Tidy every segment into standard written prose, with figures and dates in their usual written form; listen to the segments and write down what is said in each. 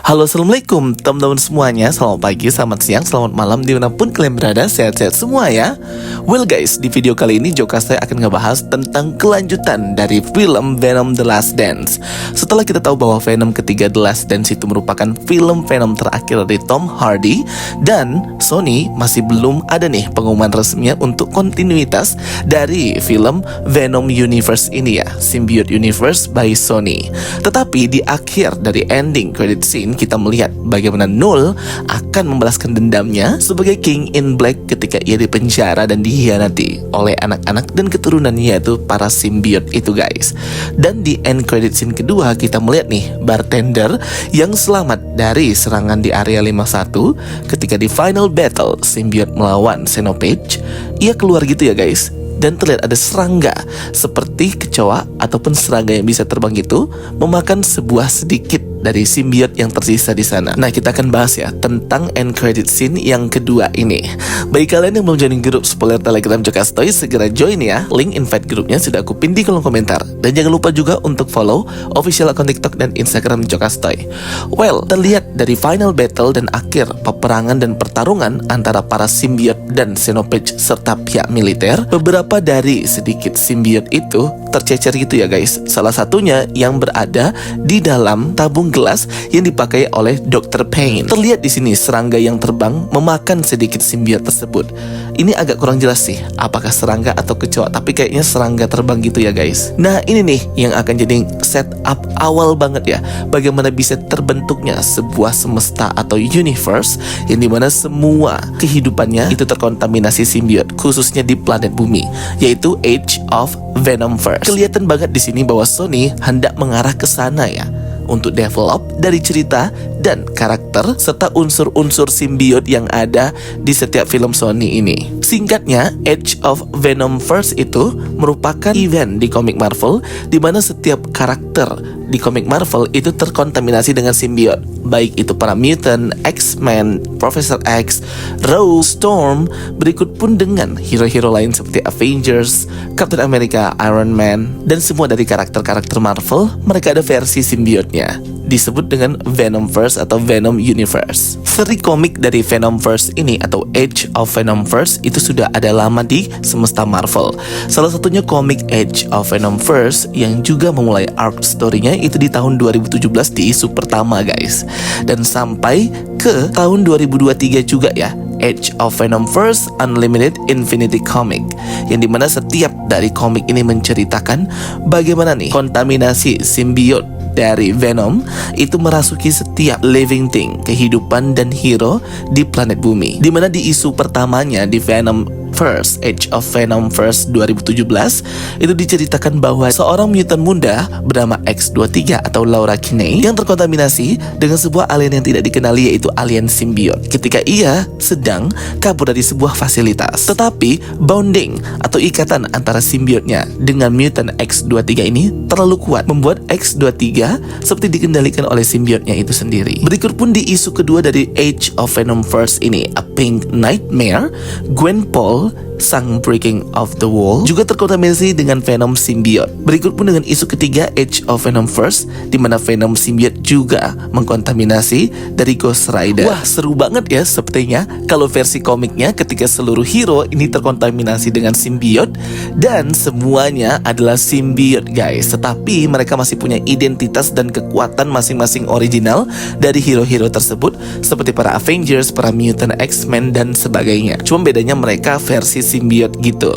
Halo, assalamualaikum teman-teman semuanya. Selamat pagi, selamat siang, selamat malam dimanapun kalian berada. Sehat-sehat semua ya. Well guys, di video kali ini Jokastay akan ngebahas tentang kelanjutan dari film Venom The Last Dance. Setelah kita tahu bahwa Venom ketiga The Last Dance itu merupakan film Venom terakhir dari Tom Hardy, dan Sony masih belum ada nih pengumuman resminya untuk kontinuitas dari film Venom Universe ini ya, Symbiote Universe by Sony. Tetapi di akhir dari ending credit scene kita melihat bagaimana Null akan membalaskan dendamnya sebagai King in Black ketika ia dipenjara dan dihianati oleh anak-anak dan keturunannya, yaitu para symbiote itu guys. Dan di end credit scene kedua kita melihat nih bartender yang selamat dari serangan di area 51 ketika di final battle symbiote melawan Xenopage. Ia keluar gitu ya guys, dan terlihat ada serangga seperti kecoa ataupun serangga yang bisa terbang gitu memakan sebuah sedikit dari simbiot yang tersisa di sana. Nah, kita akan bahas ya tentang end credit scene yang kedua ini. Bagi kalian yang belum join grup spoiler Telegram Jokastay, segera join ya. Link invite grupnya sudah aku pin di kolom komentar. Dan jangan lupa juga untuk follow official akun TikTok dan Instagram Jokastay. Well, terlihat dari final battle dan akhir peperangan dan pertarungan antara para simbiot dan Xenopage serta pihak militer, beberapa dari sedikit simbiot itu tercecer gitu ya guys. Salah satunya yang berada di dalam tabung gelas yang dipakai oleh Dr. Payne. Terlihat di sini serangga yang terbang memakan sedikit simbiot tersebut. Ini agak kurang jelas sih, apakah serangga atau kecoa, tapi kayaknya serangga terbang gitu ya guys. Nah, ini nih yang akan jadi setup awal banget ya, bagaimana bisa terbentuknya sebuah semesta atau universe yang dimana semua kehidupannya itu terkontaminasi simbiot, khususnya di planet bumi, yaitu Age of Venomverse. Kelihatan banget di sini bahwa Sony hendak mengarah ke sana ya, untuk develop dari cerita dan karakter serta unsur-unsur simbiot yang ada di setiap film Sony ini. Singkatnya, Age of Venomverse itu merupakan event di komik Marvel di mana setiap karakter di komik Marvel itu terkontaminasi dengan simbiot, baik itu para mutant, X-Men, Professor X, Rose, Storm, berikut pun dengan hero-hero lain seperti Avengers, Captain America, Iron Man, dan semua dari karakter-karakter Marvel, mereka ada versi simbiotnya, disebut dengan Venomverse atau Venom Universe. Seri komik dari Venomverse ini atau Age of Venomverse itu sudah ada lama di semesta Marvel. Salah satunya komik Age of Venomverse yang juga memulai arc story-nya itu di tahun 2017 di isu pertama guys. Dan sampai ke tahun 2023 juga ya, Age of Venomverse Unlimited Infinity Comic, yang dimana setiap dari komik ini menceritakan bagaimana nih kontaminasi simbiot dari Venom itu merasuki setiap living thing, kehidupan dan hero di planet bumi. Dimana di isu pertamanya di Venom First Age of Venomverse 2017 itu diceritakan bahwa seorang mutant muda bernama X-23 atau Laura Kinney yang terkontaminasi dengan sebuah alien yang tidak dikenali, yaitu alien simbiot, ketika ia sedang kabur dari sebuah fasilitas. Tetapi bonding atau ikatan antara simbiotnya dengan mutant X-23 ini terlalu kuat, membuat X-23 seperti dikendalikan oleh simbiotnya itu sendiri. Berikut pun di isu kedua dari Age of Venomverse ini, A Pink Nightmare, Gwen Paul, sang Breaking of the Wall, juga terkontaminasi dengan Venom Symbiote. Berikut pun dengan isu ketiga Age of Venomverse, di mana Venom Symbiote juga mengkontaminasi dari Ghost Rider. Wah, seru banget ya sepertinya kalau versi komiknya ketika seluruh hero ini terkontaminasi dengan Symbiote dan semuanya adalah Symbiote guys. Tetapi mereka masih punya identitas dan kekuatan masing-masing original dari hero-hero tersebut, seperti para Avengers, para mutant, X-Men dan sebagainya. Cuma bedanya mereka versi simbiot gitu.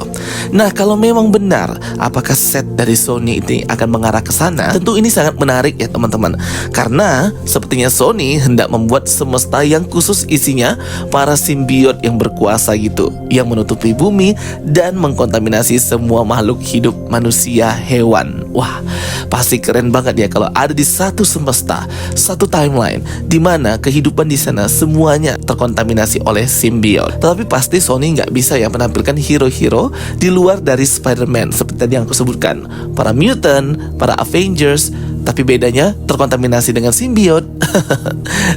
Nah, kalau memang benar, apakah set dari Sony ini akan mengarah ke sana? Tentu ini sangat menarik ya teman-teman, karena sepertinya Sony hendak membuat semesta yang khusus isinya para simbiot yang berkuasa gitu, yang menutupi bumi dan mengkontaminasi semua makhluk hidup, manusia, hewan. Wah, pasti keren banget ya kalau ada di satu semesta, satu timeline, di mana kehidupan di sana semuanya terkontaminasi oleh simbiot. Tetapi pasti Sony nggak bisa ya menampilkan hero-hero di luar dari Spider-Man seperti tadi yang aku sebutkan, para mutant, para Avengers, tapi bedanya terkontaminasi dengan simbiot.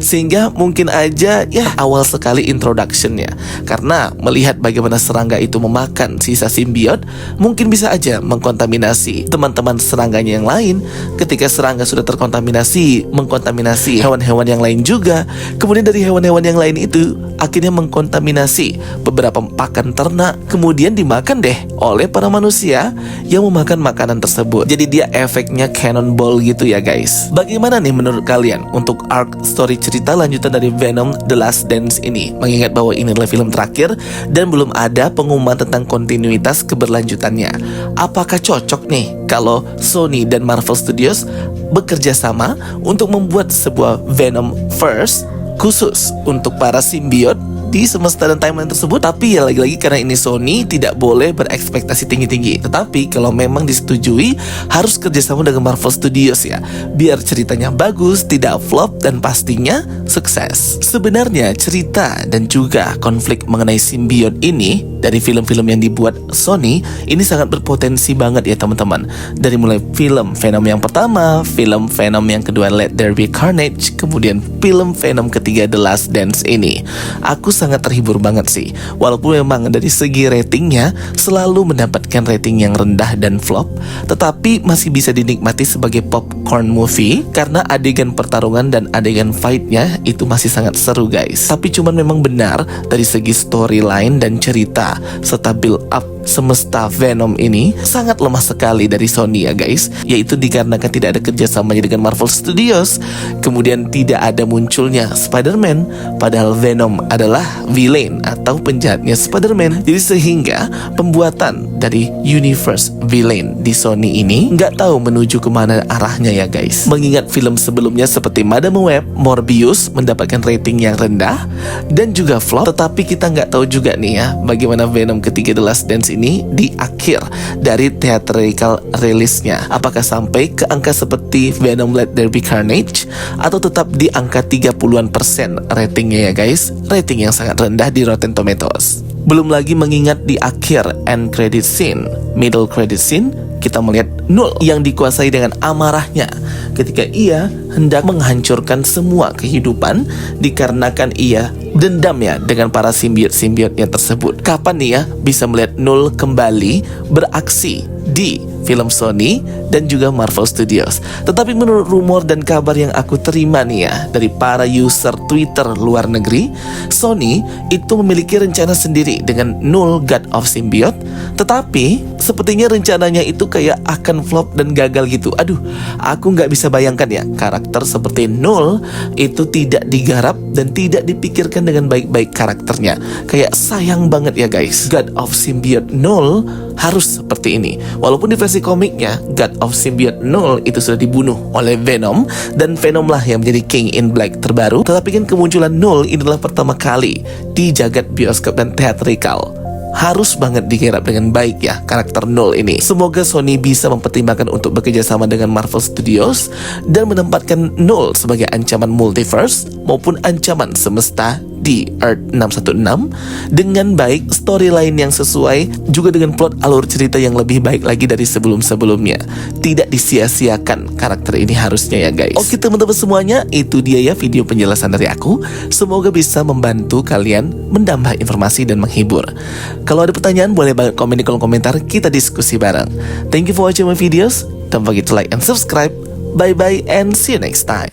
Sehingga mungkin aja ya awal sekali introduction-nya. Karena melihat bagaimana serangga itu memakan sisa simbiot, mungkin bisa aja mengkontaminasi teman-teman serangganya yang lain. Ketika serangga sudah terkontaminasi, mengkontaminasi hewan-hewan yang lain juga. Kemudian dari hewan-hewan yang lain itu akhirnya mengkontaminasi beberapa pakan ternak, kemudian dimakan deh oleh para manusia yang memakan makanan tersebut. Jadi dia efeknya cannonball gitu ya guys. Bagaimana nih menurut kalian untuk arc story cerita lanjutan dari Venom The Last Dance ini? Mengingat bahwa ini adalah film terakhir dan belum ada pengumuman tentang kontinuitas keberlanjutannya. Apakah cocok nih kalau Sony dan Marvel Studios bekerja sama untuk membuat sebuah Venom Verse khusus untuk para simbiot di semesta dan timeline tersebut? Tapi ya lagi-lagi karena ini Sony tidak boleh berekspektasi tinggi-tinggi. Tetapi kalau memang disetujui harus kerjasama dengan Marvel Studios ya, biar ceritanya bagus, tidak flop, dan pastinya sukses. Sebenarnya cerita dan juga konflik mengenai simbiot ini dari film-film yang dibuat Sony ini sangat berpotensi banget ya teman-teman. Dari mulai film Venom yang pertama, film Venom yang kedua Let There Be Carnage, kemudian film Venom ketiga The Last Dance ini. Aku sangat terhibur banget sih. Walaupun memang dari segi ratingnya selalu mendapatkan rating yang rendah dan flop, tetapi masih bisa dinikmati sebagai popcorn movie karena adegan pertarungan dan adegan fightnya itu masih sangat seru guys. Tapi cuman memang benar dari segi storyline dan cerita serta build up semesta Venom ini sangat lemah sekali dari Sony ya guys. Yaitu dikarenakan tidak ada kerjasamanya dengan Marvel Studios, kemudian tidak ada munculnya Spider-Man, padahal Venom adalah villain atau penjahatnya Spider-Man. Jadi sehingga pembuatan dari universe villain di Sony ini nggak tahu menuju kemana arahnya ya guys. Mengingat film sebelumnya seperti Madame Web, Morbius mendapatkan rating yang rendah dan juga flop. Tetapi kita nggak tahu juga nih ya bagaimana Venom ketiga The Last Dance ini di akhir dari theatrical rilisnya. Apakah sampai ke angka seperti Venom Let There Be Carnage atau tetap di angka 30-an% ratingnya ya guys. Rating yang sangat rendah di Rotten Tomatoes. Belum lagi mengingat di akhir end credit scene, middle credit scene, kita melihat Null yang dikuasai dengan amarahnya ketika ia hendak menghancurkan semua kehidupan dikarenakan ia dendam ya dengan para simbiot-simbiotnya tersebut. Kapan nih ya bisa melihat Null kembali beraksi di film Sony dan juga Marvel Studios? Tetapi menurut rumor dan kabar yang aku terima nih ya dari para user Twitter luar negeri, Sony itu memiliki rencana sendiri dengan Null God of Symbiote. Tetapi sepertinya rencananya itu kayak akan flop dan gagal gitu. Aduh, aku nggak bisa bayangkan ya karakter seperti Null itu tidak digarap dan tidak dipikirkan dengan baik-baik karakternya. Kayak sayang banget ya guys. God of Symbiote Null harus seperti ini. Walaupun di versi komiknya God of Symbiote Null itu sudah dibunuh oleh Venom dan Venom lah yang menjadi King in Black terbaru. Tetapi kan kemunculan Null ini adalah pertama kali di jagat bioskop dan theatrical. Harus banget digarap dengan baik ya karakter Null ini. Semoga Sony bisa mempertimbangkan untuk bekerja sama dengan Marvel Studios dan menempatkan Null sebagai ancaman multiverse maupun ancaman semesta di Earth 616 dengan baik, storyline yang sesuai, juga dengan plot alur cerita yang lebih baik lagi dari sebelum-sebelumnya. Tidak disia-siakan karakter ini harusnya ya guys. Oke teman-teman semuanya, itu dia ya video penjelasan dari aku. Semoga bisa membantu kalian menambah informasi dan menghibur. Kalau ada pertanyaan boleh banget komen di kolom komentar, kita diskusi bareng. Thank you for watching my videos. Don't forget to like and subscribe. Bye bye and see you next time.